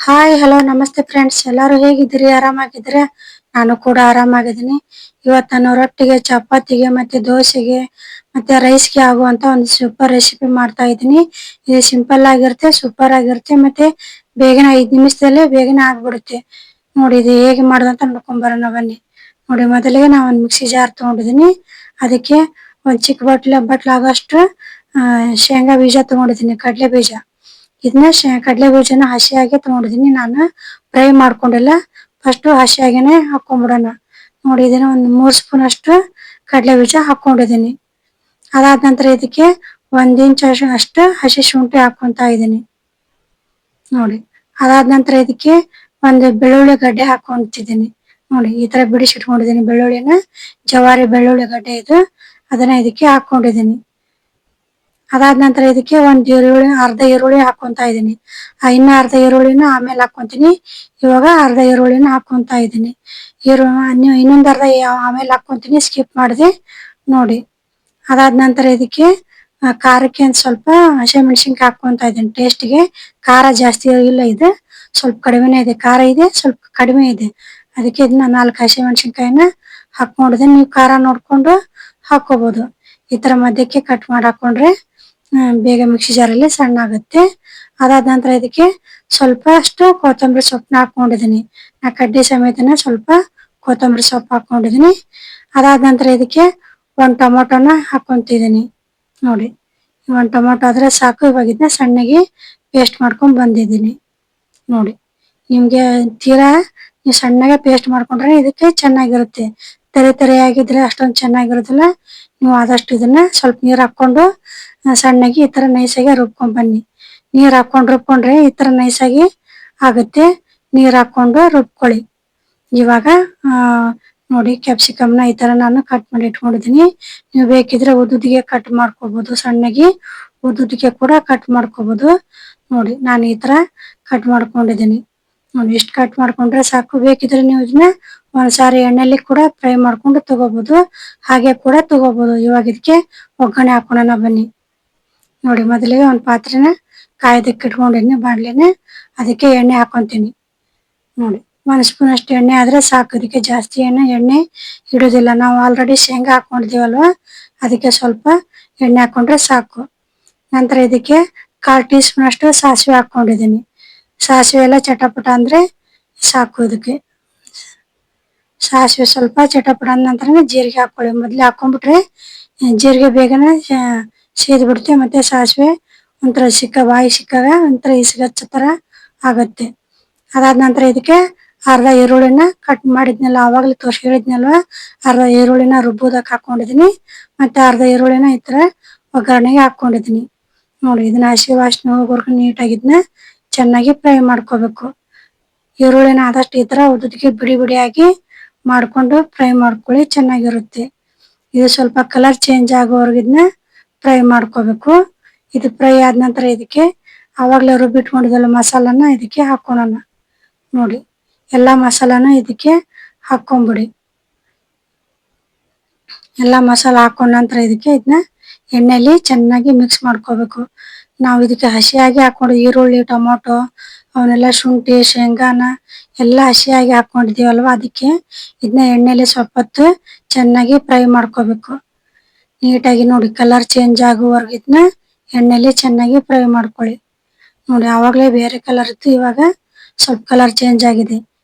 Hi hello ನಮಸ್ತೆ friends, ಎಲ್ಲರೂ ಹೇಗಿದ್ದೀರಿ? ಆರಾಮಾಗಿದ್ದೀರಾ? ನಾನು ಕೂಡ ಆರಾಮಾಗಿದ್ದೀನಿ. ಇವತ್ತು ನಾನು ರೊಟ್ಟಿಗೆ, ಚಪಾತಿಗೆ ಮತ್ತೆ ದೋಸೆಗೆ ಮತ್ತೆ ರೈಸ್ಗೆ ಆಗುವಂತ ಒಂದು ಸೂಪರ್ ರೆಸಿಪಿ ಮಾಡ್ತಾ ಇದ್ದೀನಿ. ಇದು ಸಿಂಪಲ್ ಆಗಿರುತ್ತೆ, ಸೂಪರ್ ಆಗಿರುತ್ತೆ, ಮತ್ತೆ ಬೇಗನೆ 5 ನಿಮಿಷದಲ್ಲೇ ಬೇಗನೆ ಆಗ್ಬಿಡುತ್ತೆ. ನೋಡಿ ಇದು ಹೇಗೆ ಮಾಡೋದಂತ ನೋಡ್ಕೊಂಡ್ ಬರೋಣ ಬನ್ನಿ. ನೋಡಿ, ಮೊದಲಿಗೆ ನಾನು ಒಂದು ಮಿಕ್ಸಿ ಜಾರ್ ತಗೊಂಡಿದ್ದೀನಿ. ಅದಕ್ಕೆ ಒಂದು ಚಿಕ್ಕ ಬಟ್ಲಾಗಷ್ಟು ಶೇಂಗಾ ಬೀಜ ತಗೊಂಡಿದ್ದೀನಿ, ಕಡಲೆ ಬೀಜ. ಇದನ್ನ ಕಡಲೆ ಬೀಜನ ಹಸಿಯಾಗಿ ತಗೊಂಡಿದ್ದೀನಿ. ನಾನು ಫ್ರೈ ಮಾಡ್ಕೊಂಡಿಲ್ಲ, ಫಸ್ಟ್ ಹಸಿಯಾಗಿನೇ ಹಾಕೊಂಡ್ಬಿಡೋಣ. ನೋಡಿ, ಇದನ್ನ ಒಂದು 3 ಸ್ಪೂನ್ ಅಷ್ಟು ಕಡಲೆ ಬೀಜ ಹಾಕೊಂಡಿದ್ದೀನಿ. ಅದಾದ ನಂತರ ಇದಕ್ಕೆ 1 ಇಂಚ್ ಅಷ್ಟು ಹಸಿ ಶುಂಠಿ ಹಾಕೊಂತ ಇದ್ದೀನಿ. ನೋಡಿ, ಅದಾದ ನಂತರ ಇದಕ್ಕೆ ಒಂದು ಬೆಳ್ಳುಳ್ಳಿ ಗಡ್ಡೆ ಹಾಕೊಂತಿದ್ದೀನಿ. ನೋಡಿ, ಈ ತರ ಬಿಡಿಸಿಟ್ಕೊಂಡಿದ್ದೀನಿ ಬೆಳ್ಳುಳ್ಳಿನ. ಜವಾರಿ ಬೆಳ್ಳುಳ್ಳಿ ಗಡ್ಡೆ ಇದು, ಅದನ್ನ ಇದಕ್ಕೆ ಹಾಕೊಂಡಿದ್ದೀನಿ. ಅದಾದ ನಂತರ ಇದಕ್ಕೆ ಅರ್ಧ ಈರುಳ್ಳಿ ಹಾಕೊಂತ ಇದ್ದೀನಿ. ಇನ್ನ ಅರ್ಧ ಈರುಳ್ಳಿನ ಆಮೇಲೆ ಹಾಕೊಂತೀನಿ. ಇವಾಗ ಅರ್ಧ ಈರುಳ್ಳಿನ ಹಾಕೊಂತ ಇದ್ದೀನಿ. ಇನ್ನೊಂದು ಅರ್ಧ ಆಮೇಲೆ ಹಾಕೊಂತೀನಿ, ಸ್ಕಿಪ್ ಮಾಡಿದೆ ನೋಡಿ. ಅದಾದ ನಂತರ ಇದಕ್ಕೆ ಖಾರಕ್ಕೆ ಒಂದು ಸ್ವಲ್ಪ ಹಸಿಮೆಣಸಿನ್ಕಾಯಿ ಹಾಕೊಂತ ಇದ್ದೀನಿ. ಟೇಸ್ಟ್ಗೆ ಖಾರ ಜಾಸ್ತಿ ಇಲ್ಲ, ಇದು ಸ್ವಲ್ಪ ಕಡಿಮೆನೇ ಇದೆ. ಖಾರ ಇದೆ, ಸ್ವಲ್ಪ ಕಡಿಮೆ ಇದೆ. ಅದಕ್ಕೆ ಇದನ್ನ 4 ಹಸಿಮೆಣಸಿನ್ಕಾಯಿನ ಹಾಕೊಂಡಿದ್ದೀನಿ. ನೀವು ಖಾರ ನೋಡ್ಕೊಂಡು ಹಾಕೋಬಹುದು. ಈ ತರ ಮಧ್ಯಕ್ಕೆ ಕಟ್ ಮಾಡಿ ಹಾಕೊಂಡ್ರೆ ಬೇಗ ಮಿಕ್ಸಿ ಜಾರಲ್ಲಿ ಸಣ್ಣ ಆಗುತ್ತೆ. ಅದಾದ ನಂತರ ಇದಕ್ಕೆ ಸ್ವಲ್ಪ ಅಷ್ಟು ಕೊತ್ತಂಬರಿ ಸೊಪ್ಪನ್ನ ಹಾಕೊಂಡಿದ್ದೀನಿ. ನಾ ಕಡ್ಡಿ ಸಮೇತನ ಸ್ವಲ್ಪ ಕೊತ್ತಂಬರಿ ಸೊಪ್ಪು ಹಾಕೊಂಡಿದ್ದೀನಿ. ಅದಾದ ನಂತರ ಇದಕ್ಕೆ 1 ಟೊಮೊಟೊನ ಹಾಕೊಂತಿದ್ದೀನಿ. ನೋಡಿ, 1 ಟೊಮೊಟೊ ಆದ್ರೆ ಸಾಕು. ಇವಾಗ ಇದನ್ನ ಸಣ್ಣಗೆ ಪೇಸ್ಟ್ ಮಾಡ್ಕೊಂಡ್ ಬಂದಿದ್ದೀನಿ. ನೋಡಿ, ನಿಮ್ಗೆ ತೀರಾ ನೀವು ಸಣ್ಣಗೆ ಪೇಸ್ಟ್ ಮಾಡ್ಕೊಂಡ್ರೆ ಇದಕ್ಕೆ ಚೆನ್ನಾಗಿರುತ್ತೆ. ತೆರೆಯಾಗಿದ್ರೆ ಅಷ್ಟೊಂದು ಚೆನ್ನಾಗಿರೋದಿಲ್ಲ. ನೀವು ಆದಷ್ಟು ಇದನ್ನ ಸ್ವಲ್ಪ ನೀರ್ ಹಾಕೊಂಡು ಸಣ್ಣಗೆ ಈ ತರ ನೈಸಾಗಿ ರುಬ್ಕೊಂಡ್ ಬನ್ನಿ. ನೀರ್ ಹಾಕೊಂಡು ರುಬ್ಕೊಂಡ್ರೆ ಈ ತರ ನೈಸಾಗಿ ಆಗುತ್ತೆ. ನೀರ್ ಹಾಕೊಂಡು ರುಬ್ಕೊಳ್ಳಿ. ಇವಾಗ ನೋಡಿ, ಕ್ಯಾಪ್ಸಿಕಮ್ನ ಈ ತರ ನಾನು ಕಟ್ ಮಾಡಿ ಇಟ್ಕೊಂಡಿದ್ದೀನಿ. ನೀವು ಬೇಕಿದ್ರೆ ಉದ್ದುದಿಗೆ ಕಟ್ ಮಾಡ್ಕೋಬಹುದು, ಸಣ್ಣಗೆ ಉದ್ದುದಿಗೆ ಕೂಡ ಕಟ್ ಮಾಡ್ಕೋಬಹುದು. ನೋಡಿ, ನಾನು ಈ ತರ ಕಟ್ ಮಾಡ್ಕೊಂಡಿದ್ದೀನಿ. ನೋಡಿ, ಇಷ್ಟು ಕಟ್ ಮಾಡ್ಕೊಂಡ್ರೆ ಸಾಕು. ಬೇಕಿದ್ರೆ ನೀವು ಇದನ್ನ ಒಂದ್ಸಾರಿ ಎಣ್ಣೆಲಿ ಕೂಡ ಫ್ರೈ ಮಾಡ್ಕೊಂಡು ತಗೋಬಹುದು, ಹಾಗೆ ಕೂಡ ತಗೋಬಹುದು. ಇವಾಗ ಇದಕ್ಕೆ ಒಗ್ಗರಣೆ ಹಾಕೋಣ ಬನ್ನಿ. ನೋಡಿ, ಮೊದಲಿಗೆ ಒಂದು ಪಾತ್ರೆನ ಕಾಯ್ದಕ್ಕೆ ಇಟ್ಕೊಂಡಿದ್ದೀನಿ, ಬಾಣ್ಲಿನ. ಅದಕ್ಕೆ ಎಣ್ಣೆ ಹಾಕೊಂತೀನಿ. ನೋಡಿ, 1 ಸ್ಪೂನ್ ಅಷ್ಟು ಎಣ್ಣೆ ಆದ್ರೆ ಸಾಕು. ಇದಕ್ಕೆ ಜಾಸ್ತಿ ಎಣ್ಣೆ ಇಡೋದಿಲ್ಲ. ನಾವು ಆಲ್ರೆಡಿ ಶೇಂಗಾ ಹಾಕೊಂಡಿದೀವಲ್ವಾ, ಅದಕ್ಕೆ ಸ್ವಲ್ಪ ಎಣ್ಣೆ ಹಾಕೊಂಡ್ರೆ ಸಾಕು. ನಂತರ ಇದಕ್ಕೆ 1/4 ಟೀ ಸ್ಪೂನ್ ಅಷ್ಟು ಸಾಸಿವೆ ಹಾಕೊಂಡಿದ್ದೀನಿ. ಸಾಸಿವೆ ಎಲ್ಲ ಚಟಪಟ ಅಂದ್ರೆ ಸಾಕು. ಇದಕ್ಕೆ ಸಾಸಿವೆ ಸ್ವಲ್ಪ ಚಟಪಟ ಅಂದ ನಂತರ ಜೀರಿಗೆ ಹಾಕೊಳ್ಳಿ. ಮೊದ್ಲೇ ಹಾಕೊಂಡ್ಬಿಟ್ರೆ ಜೀರಿಗೆ ಬೇಗನೆ ಸೇದ್ ಬಿಡುತ್ತೆ. ಮತ್ತೆ ಸಾಸಿವೆ ಒಂಥರ ಬಾಯಿ ಸಿಕ್ಕಾಗ ಒಂಥರ ಇಸ್ಗಚ್ಚ ತರ ಆಗತ್ತೆ. ಅದಾದ ನಂತರ ಇದಕ್ಕೆ ಅರ್ಧ ಈರುಳ್ಳಿನ ಕಟ್ ಮಾಡಿದ್ನಲ್ಲ, ಆವಾಗ್ಲೇ ಹೇಳಿದ್ನಲ್ವಾ, ಅರ್ಧ ಈರುಳ್ಳಿನ ರುಬ್ಬೋದಕ್ಕೆ ಹಾಕೊಂಡಿದೀನಿ. ಮತ್ತೆ ಅರ್ಧ ಈರುಳ್ಳಿನ ಈ ತರ ಒಗ್ಗರಣೆಗೆ ಹಾಕೊಂಡಿದೀನಿ. ನೋಡಿ, ಇದನ್ನ ಹಸಿ ವಾಸನೆ ಹೋಗೋವರೆಗೂ ನೀಟಾಗಿದ್ನ ಚೆನ್ನಾಗಿ ಫ್ರೈ ಮಾಡ್ಕೋಬೇಕು. ಈರುಳ್ಳಿನ ಆದಷ್ಟು ಈ ತರ ಉದ್ದುದಿಗೆ ಬಿಡಿ ಬಿಡಿಯಾಗಿ ಮಾಡ್ಕೊಂಡು ಫ್ರೈ ಮಾಡ್ಕೊಳ್ಳಿ, ಚೆನ್ನಾಗಿರುತ್ತೆ. ಇದು ಸ್ವಲ್ಪ ಕಲರ್ ಚೇಂಜ್ ಆಗೋವರೆಗೂ ಇದನ್ನ ಫ್ರೈ ಮಾಡ್ಕೋಬೇಕು. ಇದು ಫ್ರೈ ಆದ ನಂತರ ಇದಕ್ಕೆ ಆವಾಗ್ಲೇ ರುಬ್ಬಿಟ್ಕೊಂಡಿದ್ದಲ್ಲ ಮಸಾಲಾನ ಇದಕ್ಕೆ ಹಾಕೋಣ. ನೋಡಿ, ಎಲ್ಲಾ ಮಸಾಲಾನ ಇದಕ್ಕೆ ಹಾಕೊಂಡ್ಬಿಡಿ. ಎಲ್ಲಾ ಮಸಾಲ ಹಾಕೊಂಡ ನಂತರ ಇದನ್ನ ಎಣ್ಣೆಲಿ ಚೆನ್ನಾಗಿ ಮಿಕ್ಸ್ ಮಾಡ್ಕೋಬೇಕು. ನಾವು ಇದಕ್ಕೆ ಹಸಿಯಾಗಿ ಹಾಕೊಂಡು ಈರುಳ್ಳಿ, ಟೊಮೊಟೊ, ಅವನ್ನೆಲ್ಲ ಶುಂಠಿ, ಶೇಂಗಾನ ಎಲ್ಲ ಹಸಿಯಾಗಿ ಹಾಕೊಂಡಿದೀವಲ್ವಾ, ಅದಕ್ಕೆ ಇದನ್ನ ಎಣ್ಣೆಲಿ ಸ್ವಲ್ಪ ಹೊತ್ತು ಚೆನ್ನಾಗಿ ಫ್ರೈ ಮಾಡ್ಕೋಬೇಕು. ನೀಟಾಗಿ ನೋಡಿ, ಕಲರ್ ಚೇಂಜ್ ಆಗುವವರೆಗೂ ಇದನ್ನ ಎಣ್ಣೆಲಿ ಚೆನ್ನಾಗಿ ಫ್ರೈ ಮಾಡ್ಕೊಳ್ಳಿ. ನೋಡಿ, ಆವಾಗಲೇ ಬೇರೆ ಕಲರ್ ಇತ್ತು, ಇವಾಗ ಸ್ವಲ್ಪ ಕಲರ್ ಚೇಂಜ್ ಆಗಿದೆ.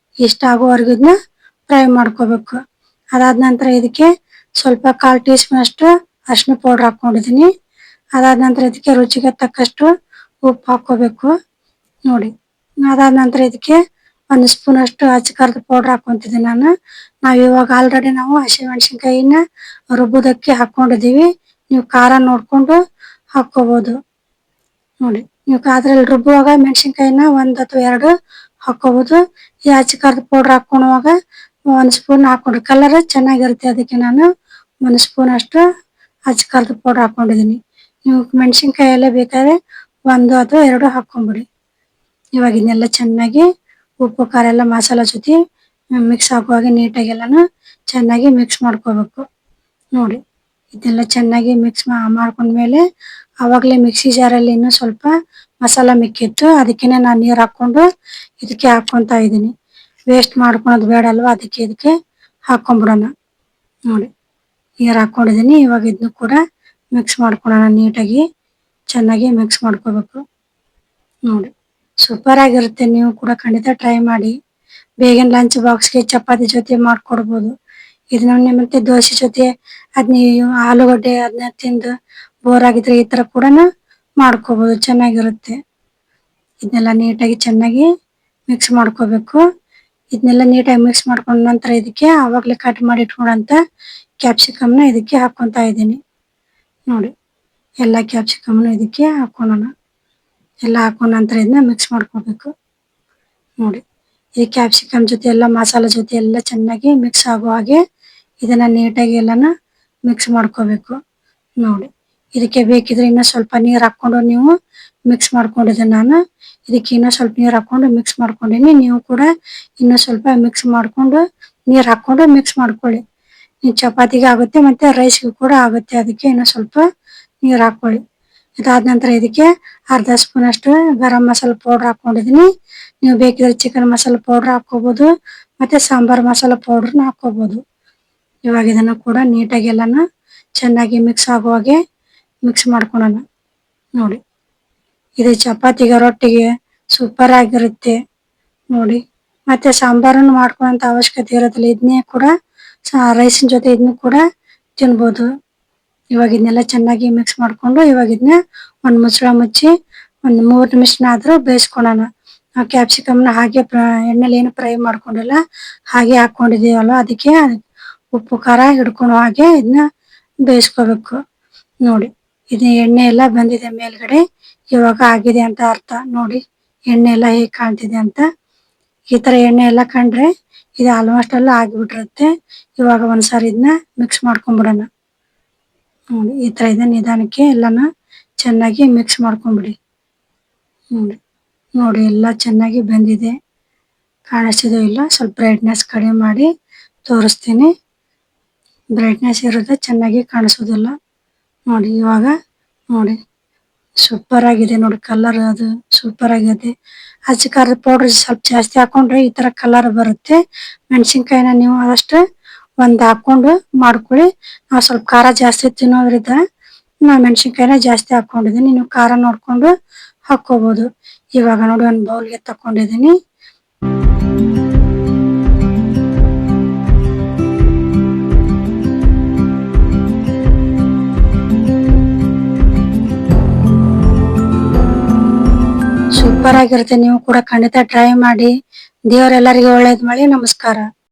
ಇಷ್ಟ ಆಗುವವರೆಗೂ ಇದನ್ನ ಫ್ರೈ ಮಾಡ್ಕೋಬೇಕು. ಅದಾದ ನಂತರ ಇದಕ್ಕೆ ಸ್ವಲ್ಪ 1/4 ಟೀ ಸ್ಪೂನ್ ಅಷ್ಟು ಅರಿಶಿನ ಪೌಡರ್ ಹಾಕೊಂಡಿದ್ದೀನಿ. ಅದಾದ ನಂತರ ಇದಕ್ಕೆ ರುಚಿಗೆ ತಕ್ಕಷ್ಟು ಉಪ್ಪು ಹಾಕೋಬೇಕು. ನೋಡಿ, ಅದಾದ ನಂತರ ಇದಕ್ಕೆ 1 ಸ್ಪೂನ್ ಅಷ್ಟು ಅಚ್ಚ ಖಾರದ ಪೌಡರ್ ಹಾಕೊಂತಿದ್ದೀನಿ ನಾನು. ಇವಾಗ ಆಲ್ರೆಡಿ ನಾವು ಹಸಿಮೆಣಸಿನ್ಕಾಯಿನ ರುಬ್ಬೋದಕ್ಕೆ ಹಾಕೊಂಡಿದೀವಿ. ನೀವು ಖಾರ ನೋಡ್ಕೊಂಡು ಹಾಕೋಬಹುದು. ನೋಡಿ, ನೀವು ಅದ್ರಲ್ಲಿ ರುಬ್ಬುವಾಗ ಮೆಣಸಿನ್ಕಾಯಿನ 1 ಅಥವಾ 2 ಹಾಕೋಬಹುದು. ಈ ಅಚ್ಚ ಖಾರದ ಪೌಡರ್ ಹಾಕೊಳ್ಳುವಾಗ 1 ಸ್ಪೂನ್ ಹಾಕೊಂಡ್ರೆ ಕಲರ್ ಚೆನ್ನಾಗಿರುತ್ತೆ. ಅದಕ್ಕೆ ನಾನು 1 ಸ್ಪೂನ್ ಅಷ್ಟು ಅಚ್ಚ ಖಾರದ ಪೌಡರ್ ಹಾಕೊಂಡಿದ್ದೀನಿ. ನೀವು ಮೆಣಸಿನ್ಕಾಯಿ ಎಲ್ಲ ಬೇಕಾದ್ರೆ 1 ಅಥವಾ 2 ಹಾಕೊಂಡ್ಬಿಡಿ. ಇವಾಗ ಇದನ್ನೆಲ್ಲ ಚೆನ್ನಾಗಿ ಉಪ್ಪು ಖಾರ ಎಲ್ಲ ಮಸಾಲ ಜೊತೆ ಮಿಕ್ಸ್ ಆಗುವಾಗ ನೀಟಾಗಿ ಎಲ್ಲಾನು ಚೆನ್ನಾಗಿ ಮಿಕ್ಸ್ ಮಾಡ್ಕೋಬೇಕು. ನೋಡಿ, ಇದೆಲ್ಲ ಚೆನ್ನಾಗಿ ಮಿಕ್ಸ್ ಮಾಡ್ಕೊಂಡ್ಮೇಲೆ ಆವಾಗಲೇ ಮಿಕ್ಸಿ ಜಾರಲ್ಲಿ ಇನ್ನೂ ಸ್ವಲ್ಪ ಮಸಾಲ ಮಿಕ್ಕಿತ್ತು, ಅದಕ್ಕೇನೆ ನಾನು ನೀರ್ ಹಾಕೊಂಡು ಇದಕ್ಕೆ ಹಾಕೊಂತ ಇದೀನಿ. ವೇಸ್ಟ್ ಮಾಡ್ಕೊಳೋದು ಬೇಡ ಅಲ್ವಾ, ಅದಕ್ಕೆ ಇದಕ್ಕೆ ಹಾಕೊಂಡ್ಬಿಡೋಣ. ನೋಡಿ ನೀರ್ ಹಾಕೊಂಡಿದೀನಿ. ಇವಾಗ ಇದನ್ನು ಕೂಡ ಮಿಕ್ಸ್ ಮಾಡ್ಕೊಳ್ಳೋಣ ನೀಟಾಗಿ. ಚೆನ್ನಾಗಿ ಮಿಕ್ಸ್ ಮಾಡ್ಕೋಬೇಕು. ನೋಡಿ ಸೂಪರ್ ಆಗಿರುತ್ತೆ. ನೀವು ಕೂಡ ಖಂಡಿತ ಟ್ರೈ ಮಾಡಿ. ಬೇಗನೆ ಲಂಚ್ ಬಾಕ್ಸ್ಗೆ ಚಪಾತಿ ಜೊತೆ ಮಾಡ್ಕೊಡ್ಬೋದು. ಇದನ್ನ ಮತ್ತೆ ದೋಸೆ ಜೊತೆ ಅದ್ನ ಆಲೂಗಡ್ಡೆ ಅದನ್ನ ತಿಂದು ಬೋರ್ ಆಗಿದ್ರೆ ಈ ತರ ಕೂಡ ಮಾಡ್ಕೋಬಹುದು, ಚೆನ್ನಾಗಿರುತ್ತೆ. ಇದನ್ನೆಲ್ಲ ನೀಟಾಗಿ ಚೆನ್ನಾಗಿ ಮಿಕ್ಸ್ ಮಾಡ್ಕೋಬೇಕು. ಇದನ್ನೆಲ್ಲ ನೀಟಾಗಿ ಮಿಕ್ಸ್ ಮಾಡ್ಕೊಂಡ ನಂತರ ಇದಕ್ಕೆ ಆವಾಗಲೇ ಕಟ್ ಮಾಡಿ ಇಟ್ಕೊಂಡಂತ ಕ್ಯಾಪ್ಸಿಕಮ್ನ ಇದಕ್ಕೆ ಹಾಕೊಂತ ಇದ್ದೀನಿ. ನೋಡಿ ಎಲ್ಲ ಕ್ಯಾಪ್ಸಿಕಮ್ನ ಇದಕ್ಕೆ ಹಾಕೊಳ್ಳೋಣ. ಎಲ್ಲ ಹಾಕೊಂಡ ನಂತರ ಇದನ್ನ ಮಿಕ್ಸ್ ಮಾಡ್ಕೋಬೇಕು. ನೋಡಿ ಈ ಕ್ಯಾಪ್ಸಿಕಮ್ ಜೊತೆ ಎಲ್ಲ ಮಸಾಲೆ ಜೊತೆ ಎಲ್ಲ ಚೆನ್ನಾಗಿ ಮಿಕ್ಸ್ ಆಗೋ ಹಾಗೆ ಇದನ್ನ ನೀಟಾಗಿ ಎಲ್ಲಾನ ಮಿಕ್ಸ್ ಮಾಡ್ಕೋಬೇಕು. ನೋಡಿ ಇದಕ್ಕೆ ಬೇಕಿದ್ರೆ ಇನ್ನೂ ಸ್ವಲ್ಪ ನೀರ್ ಹಾಕೊಂಡು ನೀವು ಮಿಕ್ಸ್ ಮಾಡ್ಕೊಂಡಿದ್ದೆ. ನಾನು ಇದಕ್ಕೆ ಇನ್ನೂ ಸ್ವಲ್ಪ ನೀರ್ ಹಾಕೊಂಡು ಮಿಕ್ಸ್ ಮಾಡ್ಕೊಂಡಿನಿ. ನೀವು ಕೂಡ ಇನ್ನೂ ಸ್ವಲ್ಪ ಮಿಕ್ಸ್ ಮಾಡ್ಕೊಂಡು ನೀರ್ ಹಾಕೊಂಡು ಮಿಕ್ಸ್ ಮಾಡ್ಕೊಳ್ಳಿ. ನೀವು ಚಪಾತಿಗೆ ಆಗುತ್ತೆ ಮತ್ತೆ ರೈಸ್ಗೂ ಕೂಡ ಆಗುತ್ತೆ. ಅದಕ್ಕೆ ಇನ್ನೂ ಸ್ವಲ್ಪ ನೀರ್ ಹಾಕೊಳ್ಳಿ. ಇದಾದ ನಂತರ ಇದಕ್ಕೆ ಅರ್ಧ ಸ್ಪೂನ್ ಅಷ್ಟು ಗರಂ ಮಸಾಲ ಪೌಡರ್ ಹಾಕೊಂಡಿದೀನಿ. ನೀವು ಬೇಕಿದ್ರೆ ಚಿಕನ್ ಮಸಾಲ ಪೌಡರ್ ಹಾಕೋಬಹುದು, ಮತ್ತೆ ಸಾಂಬಾರ್ ಮಸಾಲ ಪೌಡರ್ನ ಹಾಕೋಬಹುದು. ಇವಾಗ ಇದನ್ನು ಕೂಡ ನೀಟಾಗಿ ಎಲ್ಲಾನ ಚೆನ್ನಾಗಿ ಮಿಕ್ಸ್ ಆಗೋ ಹಾಗೆ ಮಿಕ್ಸ್ ಮಾಡ್ಕೊಳ್ಳೋಣ. ನೋಡಿ ಇದು ಚಪಾತಿಗೆ ರೊಟ್ಟಿಗೆ ಸೂಪರ್ ಆಗಿರುತ್ತೆ. ನೋಡಿ ಮತ್ತೆ ಸಾಂಬಾರನ್ನು ಮಾಡ್ಕೊಳ್ಳೋಂತ ಅವಶ್ಯಕತೆ ಇರೋದಿಲ್ಲ. ಇದನ್ನೇ ಕೂಡ ರೈಸಿನ ಜೊತೆ ಇದನ್ನು ಕೂಡ ತಿನ್ಬೋದು. ಇವಾಗ ಇದನ್ನೆಲ್ಲ ಚೆನ್ನಾಗಿ ಮಿಕ್ಸ್ ಮಾಡ್ಕೊಂಡು ಇವಾಗ ಇದನ್ನ ಒಂದ್ ಮುಚ್ಚಳ ಮುಚ್ಚಿ ಒಂದ್ 3 ನಿಮಿಷನಾದ್ರೂ ಬೇಯಿಸ್ಕೊಳ್ಳೋಣ. ನಾವು ಕ್ಯಾಪ್ಸಿಕಮ್ನ ಹಾಗೆ ಎಣ್ಣೆಲಿ ಏನು ಫ್ರೈ ಮಾಡ್ಕೊಂಡಿಲ್ಲ, ಹಾಗೆ ಹಾಕೊಂಡಿದೀವಲ್ವ, ಅದಕ್ಕೆ ಉಪ್ಪು ಖಾರ ಹಿಡ್ಕೊಳೋ ಹಾಗೆ ಇದನ್ನ ಬೇಯಿಸ್ಕೋಬೇಕು. ನೋಡಿ ಇದು ಎಣ್ಣೆ ಎಲ್ಲ ಬಂದಿದೆ ಮೇಲ್ಗಡೆ, ಇವಾಗ ಆಗಿದೆ ಅಂತ ಅರ್ಥ. ನೋಡಿ ಎಣ್ಣೆ ಎಲ್ಲ ಹೇಗ್ ಕಾಣ್ತಿದೆ ಅಂತ. ಈ ತರ ಎಣ್ಣೆ ಎಲ್ಲ ಕಂಡ್ರೆ ಇದು ಆಲ್ಮೋಸ್ಟ್ ಎಲ್ಲ ಆಗಿಬಿಟ್ಟಿರುತ್ತೆ. ಇವಾಗ ಒಂದ್ಸಾರಿ ಇದನ್ನ ಮಿಕ್ಸ್ ಮಾಡ್ಕೊಂಡ್ಬಿಡೋಣ. ನೋಡಿ ಈ ತರ ಇದೆ. ನಿಧಾನಕ್ಕೆ ಎಲ್ಲಾನ ಚೆನ್ನಾಗಿ ಮಿಕ್ಸ್ ಮಾಡ್ಕೊಂಡ್ಬಿಡಿ. ನೋಡಿ ನೋಡಿ ಎಲ್ಲ ಚೆನ್ನಾಗಿ ಬೆಂದಿದೆ. ಕಾಣಿಸ್ತಿದೋ ಇಲ್ಲ, ಸ್ವಲ್ಪ ಬ್ರೈಟ್ನೆಸ್ ಕಡಿಮೆ ಮಾಡಿ ತೋರಿಸ್ತೀನಿ. ಬ್ರೈಟ್ನೆಸ್ ಇರುತ್ತೆ ಚೆನ್ನಾಗಿ ಕಾಣಿಸೋದಿಲ್ಲ. ನೋಡಿ ಇವಾಗ ನೋಡಿ ಸೂಪರ್ ಆಗಿದೆ. ನೋಡಿ ಕಲರ್ ಅದು ಸೂಪರ್ ಆಗಿದೆ. ಅಚ್ಚ ಖಾರದ ಪೌಡರ್ ಸ್ವಲ್ಪ ಜಾಸ್ತಿ ಹಾಕೊಂಡ್ರೆ ಈ ತರ ಕಲರ್ ಬರುತ್ತೆ. ಮೆಣಸಿನ್ಕಾಯಿನ ನೀವು ಆದಷ್ಟು ಒಂದ್ ಹಾಕೊಂಡು ಮಾಡ್ಕೊಳ್ಳಿ. ನಾವು ಸ್ವಲ್ಪ ಖಾರ ಜಾಸ್ತಿ ತಿನ್ನೋದ್ರಿಂದ ನಾ ಮೆಣಸಿನ್ಕಾಯಿನ ಜಾಸ್ತಿ ಹಾಕೊಂಡಿದ್ದೀನಿ. ನೀವು ಖಾರ ನೋಡ್ಕೊಂಡು ಹಾಕೋಬಹುದು. ಇವಾಗ ನೋಡಿ ಒಂದು ಬೌಲ್ಗೆ ತಕೊಂಡಿದ್ದೀನಿ. ಸೂಪರ್ ಆಗಿರುತ್ತೆ. ನೀವು ಕೂಡ ಖಂಡಿತ ಟ್ರೈ ಮಾಡಿ. ದೇವರೆಲ್ಲರಿಗೂ ಒಳ್ಳೇದ್ ಮಾಡಿ. ನಮಸ್ಕಾರ.